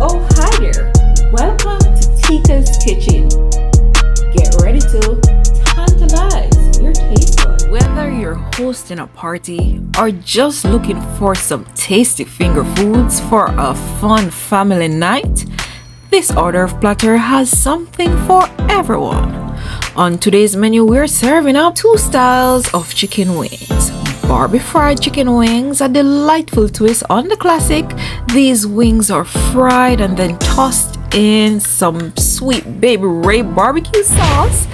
Oh, hi there. Welcome to Tika's Kitchen. Get ready to tantalize your taste buds. Whether you're hosting a party or just looking for some tasty finger foods for a fun family night, this order of platter has something for everyone. On today's menu, we're serving up two styles of chicken wings. Barbe-Fried chicken wings, a delightful twist on the classic. These wings are fried and then tossed in some sweet baby Ray barbecue sauce,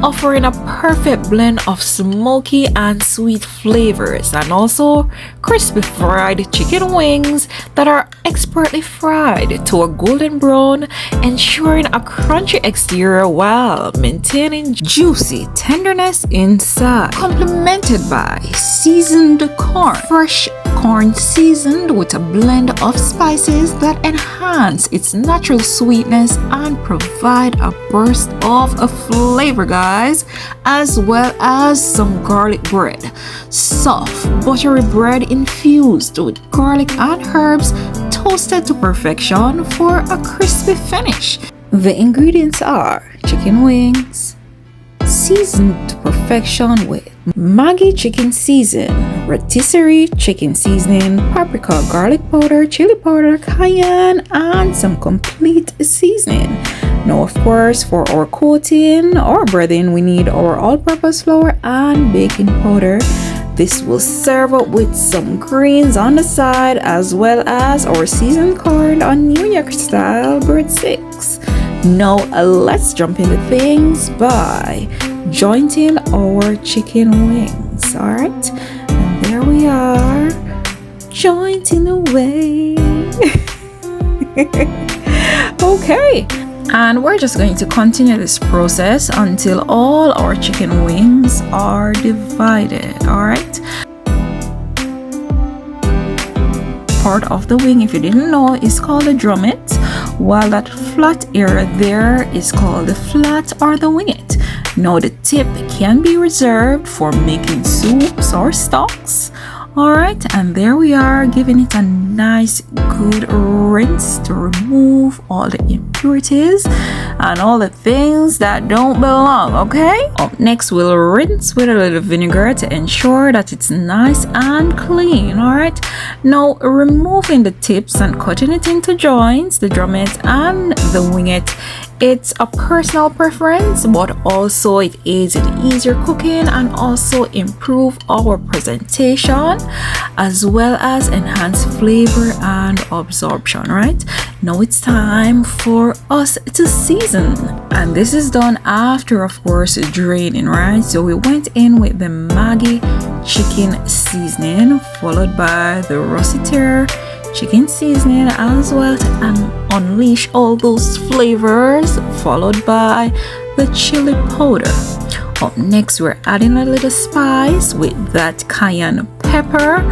offering a perfect blend of smoky and sweet flavors, and also crispy fried chicken wings that are expertly fried to a golden brown, ensuring a crunchy exterior while maintaining juicy tenderness inside, complemented by seasoned corn. Fresh corn seasoned with a blend of spices that enhance its natural sweetness and provide a burst of a flavor, guys, as well as some garlic bread. Soft buttery bread infused with garlic and herbs, toasted to perfection for a crispy finish. The ingredients are chicken wings, seasoned to perfection with Maggi chicken season, rotisserie chicken seasoning, paprika, garlic powder, chili powder, cayenne, and some complete seasoning. Now, of course, for our coating or breading, we need our all-purpose flour and baking powder. This will serve up with some greens on the side, as well as our seasoned corn on New York style breadsticks. Now let's jump into things by jointing our chicken wings. All right, and there we are, jointing away. Okay, and we're just going to continue this process until all our chicken wings are divided. All right, part of the wing, if you didn't know, is called the drummet, while that flat area there is called the flat or the winglet. Now the tip can be reserved for making soups or stocks. Alright, and there we are, giving it a nice good rinse to remove all the impurities and all the things that don't belong. Okay, up next we'll rinse with a little vinegar to ensure that it's nice and clean. Alright, now removing the tips and cutting it into joints, the drummet and the winglet. It's a personal preference, but also it aids in easier cooking and also improve our presentation, as well as enhance flavor and absorption. Right now it's time for us to season, and this is done after, of course, draining. Right, so we went in with the Maggi chicken seasoning, followed by the rotisserie chicken seasoning, as well to unleash all those flavors, followed by the chili powder. Up next, we're adding a little spice with that cayenne pepper.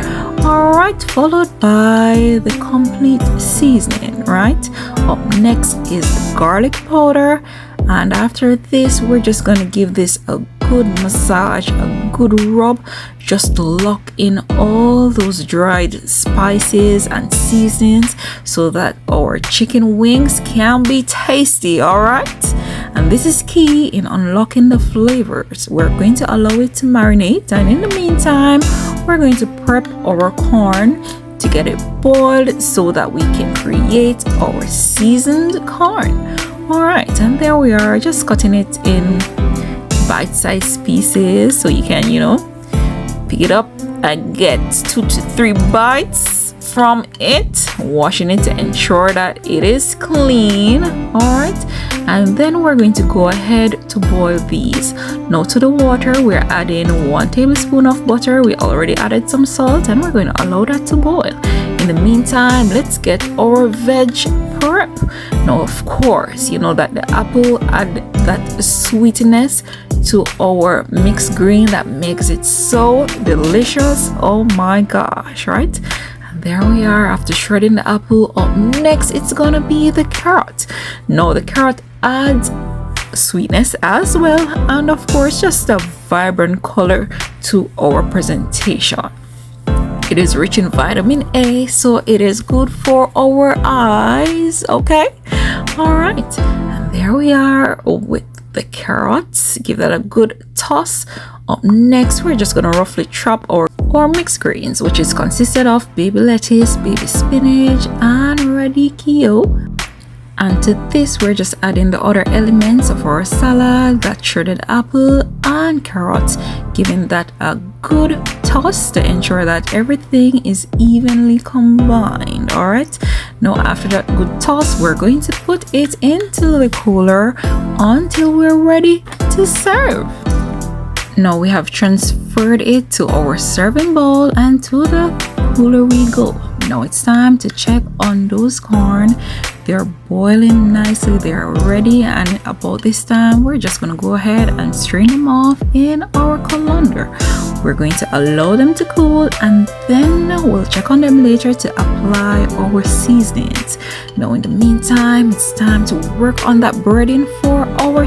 All right, followed by the complete seasoning. Right, up next is the garlic powder, and after this we're just going to give this a good massage, a good rub, just to lock in all those dried spices and seasonings so that our chicken wings can be tasty. All right, and this is key in unlocking the flavors. We're going to allow it to marinate, and in the meantime we're going to prep our corn to get it boiled so that we can create our seasoned corn. All right, and there we are, just cutting it in bite-sized pieces so you can, pick it up and get 2 to 3 bites from it, washing it to ensure that it is clean. All right, and then we're going to go ahead to boil these. Now to the water, we're adding 1 tablespoon of butter. We already added some salt, and we're going to allow that to boil. In the meantime, let's get our veg prep. Now, of course, you know that the apple add that sweetness to our mixed green that makes it so delicious. Oh my gosh, right? And there we are, after shredding the apple. Up next, it's gonna be the carrot. Now the carrot adds sweetness as well, and of course just a vibrant color to our presentation. It is rich in vitamin A, so it is good for our eyes. Okay, all right, and there we are with the carrots. Give that a good toss. Up next, we're just gonna roughly chop our mixed greens, which is consisted of baby lettuce, baby spinach, and radicchio. And to this, we're just adding the other elements of our salad, that shredded apple and carrots, giving that a good toss to ensure that everything is evenly combined. All right, now after that good toss, we're going to put it into the cooler until we're ready to serve. Now we have transferred it to our serving bowl, and to the cooler we go. Now it's time to check on those corn. They're boiling nicely, they're ready, and about this time we're just gonna go ahead and strain them off in our colander. We're going to allow them to cool, and then we'll check on them later to apply our seasonings. Now in the meantime, it's time to work on that breading for our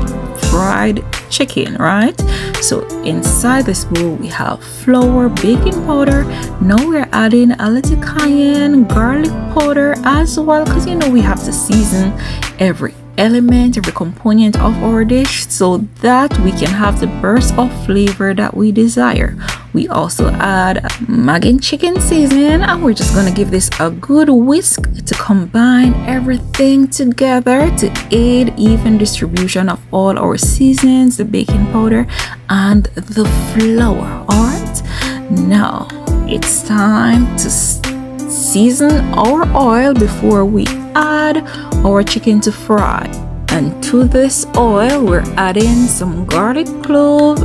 fried chicken, right? So inside this bowl we have flour, baking powder. Now we're adding a little cayenne, garlic powder as well, because you know we have to season every element, every component of our dish, so that we can have the burst of flavor that we desire. We also add Maggi chicken seasoning, and we're just gonna give this a good whisk to combine everything together to aid even distribution of all our seasonings, the baking powder and the flour. All right, now it's time to season our oil before we add our chicken to fry. And to this oil we're adding some garlic clove,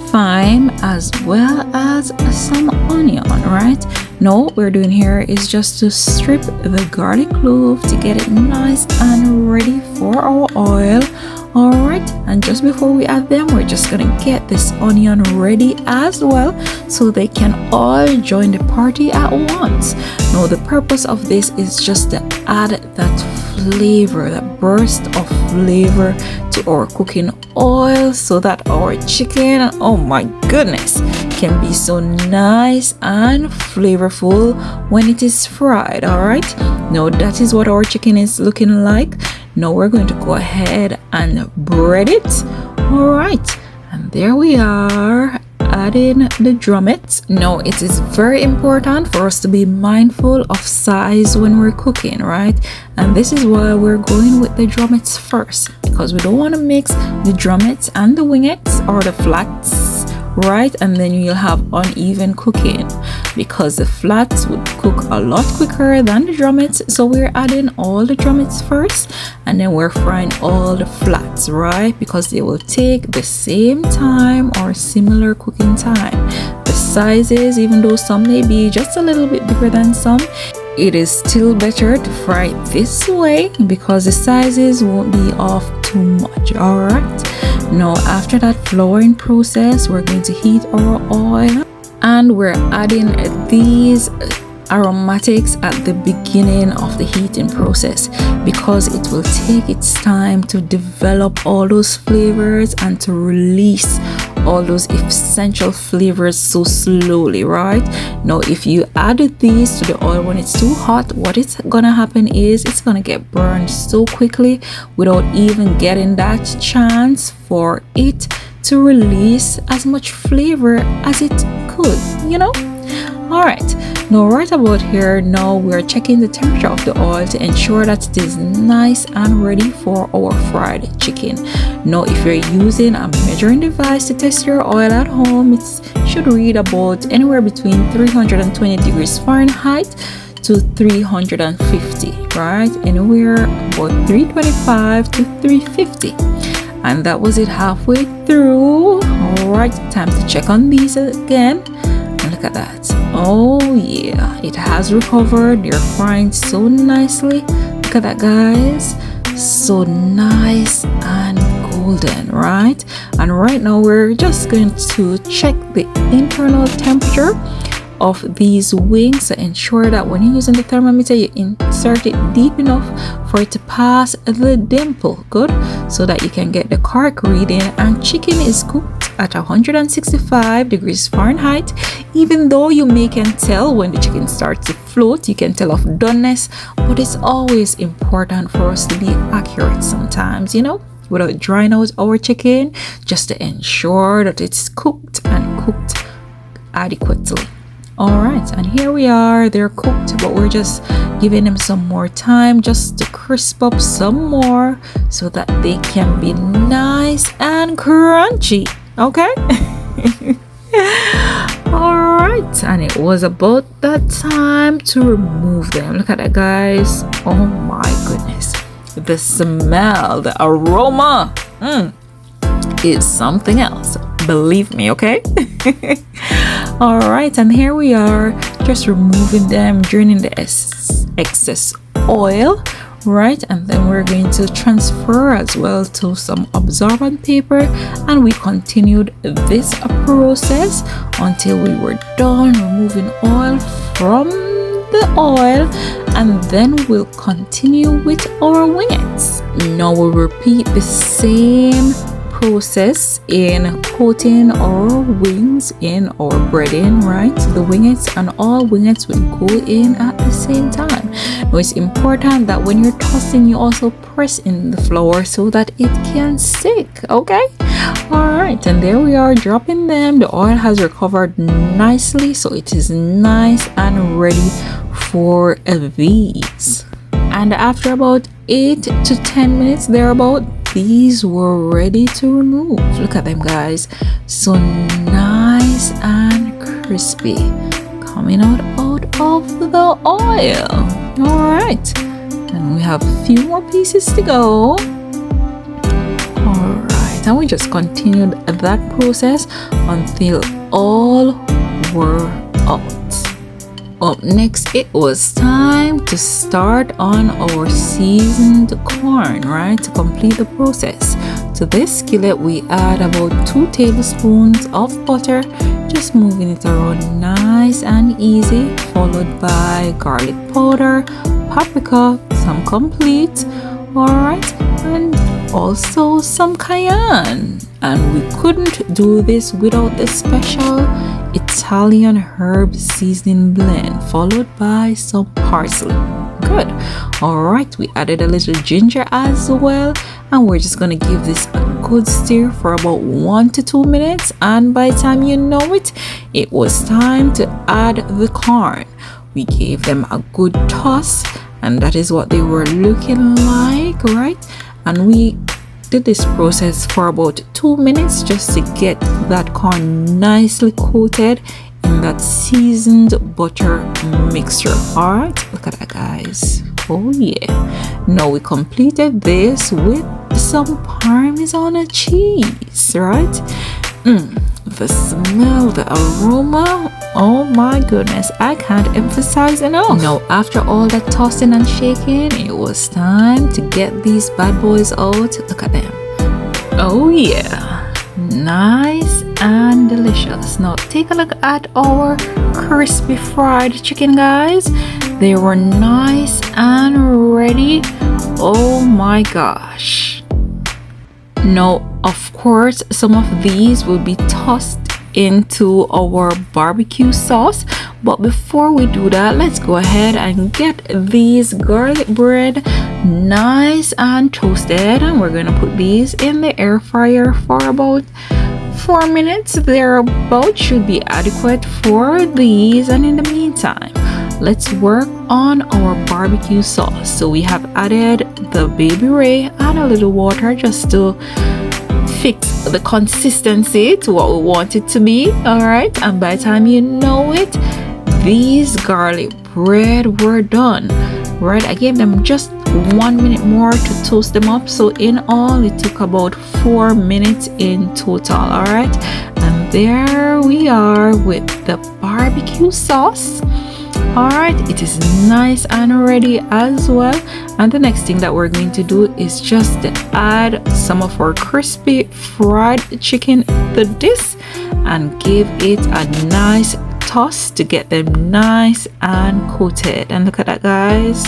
thyme, as well as some onion. Right now what we're doing here is just to strip the garlic clove to get it nice and ready for our oil. All right, and just before we add them, we're just gonna get this onion ready as well, so they can all join the party at once. Now the purpose of this is just to add that flavor, that burst of flavor to our cooking oil, so that our chicken, oh my goodness, can be so nice and flavorful when it is fried. All right, now that is what our chicken is looking like. Now we're going to go ahead and bread it. All right, and there we are, adding the drumettes. Now it is very important for us to be mindful of size when we're cooking, right? And this is why we're going with the drumettes first, because we don't want to mix the drumettes and the wingettes or the flats, right? And then you'll have uneven cooking, because the flats would cook a lot quicker than the drumettes. So we're adding all the drumettes first, and then we're frying all the flats, right? Because they will take the same time or similar cooking time. The sizes, even though some may be just a little bit bigger than some, it is still better to fry it this way because the sizes won't be off too much. All right, now after that flouring process, we're going to heat our oil, and we're adding these aromatics at the beginning of the heating process, because it will take its time to develop all those flavors and to release all those essential flavors so slowly, right? Now if you added these to the oil when it's too hot, what is gonna happen is it's gonna get burned so quickly without even getting that chance for it to release as much flavor as it could, you know. All right, now right about here, now we're checking the temperature of the oil to ensure that it is nice and ready for our fried chicken. Now if you're using a measuring device to test your oil at home, it should read about anywhere between 320 degrees Fahrenheit to 350, right? Anywhere about 325 to 350. And that was it halfway through. All right, time to check on these again. And look at that. Oh yeah, it has recovered. They're frying so nicely. Look at that, guys. So nice and golden, right? And right now we're just going to check the internal temperature of these wings to ensure that when you're using the thermometer, you insert it deep enough for it to pass the dimple, good, so that you can get the correct reading. And chicken is cooked at 165 degrees Fahrenheit. Even though you can tell when the chicken starts to float, you can tell of doneness, but it's always important for us to be accurate sometimes, without drying out our chicken, just to ensure that it's cooked and cooked adequately. All right, and here we are. They're cooked, but we're just giving them some more time just to crisp up some more so that they can be nice and crunchy. Okay. All right, and it was about that time to remove them. Look at that, guys. Oh my goodness, the smell, the aroma is something else, believe me. Okay. All right, and here we are, just removing them, draining the excess oil, right? And then we're going to transfer as well to some absorbent paper, and we continued this process until we were done removing oil from the oil, and then we'll continue with our wings. Now we'll repeat the same process in coating our wings in our breading, right? The wingettes and all wingettes will go in at the same time. Now it's important that when you're tossing, you also press in the flour so that it can stick. Okay. All right, and there we are, dropping them. The oil has recovered nicely, so it is nice and ready for these. And after about 8 to 10 minutes thereabout, these were ready to remove. Look at them, guys, so nice and crispy, coming out of the oil. All right, and we have a few more pieces to go. All right, and we just continued that process until all were out. Up next, it was time to start on our seasoned corn, right? To complete the process. To this skillet, we add about 2 tablespoons of butter, just moving it around nice and easy, followed by garlic powder, paprika, some complete, all right, and also some cayenne. And we couldn't do this without the special Italian herb seasoning blend, followed by some parsley. Good. All right, we added a little ginger as well, and we're just gonna give this a good stir for about 1 to 2 minutes, and by the time you know it, it was time to add the corn. We gave them a good toss, and that is what they were looking like, right? And we did this process for about 2 minutes just to get that corn nicely coated in that seasoned butter mixture. All right, look at that, guys. Oh yeah. Now we completed this with some Parmesan cheese, right? The smell, the aroma, oh my goodness, I can't emphasize enough. Now after all that tossing and shaking, it was time to get these bad boys out. Look at them. Oh yeah, nice and delicious. Now take a look at our crispy fried chicken, guys. They were nice and ready. Oh my gosh. Now, of course, some of these will be tossed into our barbecue sauce, but before we do that, let's go ahead and get these garlic bread nice and toasted, and we're gonna put these in the air fryer for about 4 minutes. Thereabout should be adequate for these, and in the meantime, let's work on our barbecue sauce. So we have added the Baby Ray and a little water just to fix the consistency to what we want it to be. All right, and by the time you know it, these garlic bread were done. Right, I gave them just 1 minute more to toast them up, so in all it took about 4 minutes in total. All right, and there we are with the barbecue sauce. All right, it is nice and ready as well, and the next thing that we're going to do is just to add some of our crispy fried chicken to this and give it a nice toss to get them nice and coated. And look at that, guys,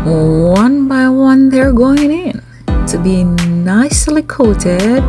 one by one they're going in to be nicely coated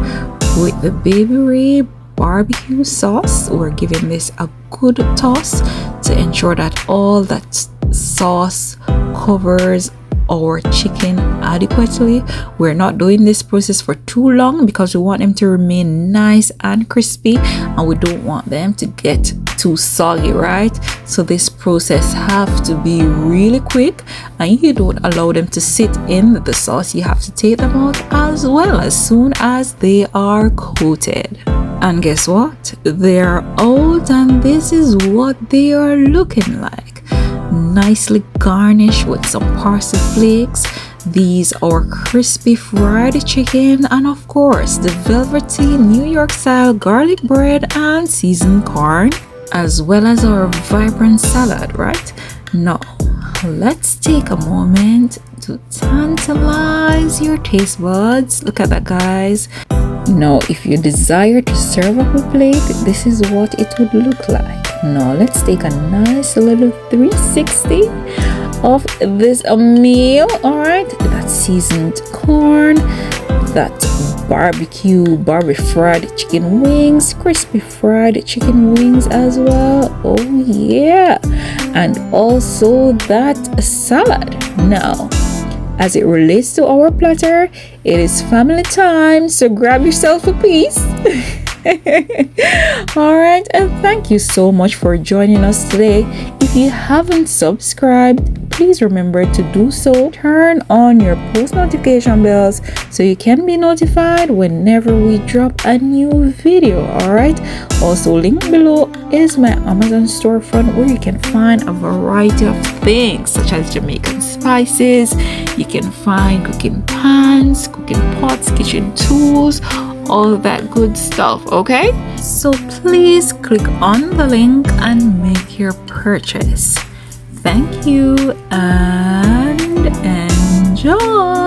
With the Baby barbecue sauce, we're giving this a good toss to ensure that all that sauce covers our chicken adequately. We're not doing this process for too long because we want them to remain nice and crispy, and we don't want them to get too soggy, right? So this process have to be really quick, and you don't allow them to sit in the sauce. You have to take them out as well as soon as they are coated. And guess what? They're out, and this is what they are looking like. Nicely garnished with some parsley flakes. These are crispy fried chicken, and of course the velvety New York style garlic bread and seasoned corn, as well as our vibrant salad, right? Now let's take a moment to tantalize your taste buds. Look at that, guys. Now if you desire to serve up a plate, this is what it would look like. Now let's take a nice little 360 of this meal. All right, that seasoned corn, that Barbe-Fried chicken wings, crispy fried chicken wings as well. Oh yeah, and also that salad. Now as it relates to our platter, it is family time, so grab yourself a piece. All right, and thank you so much for joining us today. If you haven't subscribed, please remember to do so. Turn on your post notification bells so you can be notified whenever we drop a new video. All right, also link below is my Amazon storefront where you can find a variety of things such as Jamaican spices. You can find cooking pans, cooking pots, kitchen tools, all of that good stuff. Okay, so please click on the link and make your purchase. Thank you and enjoy.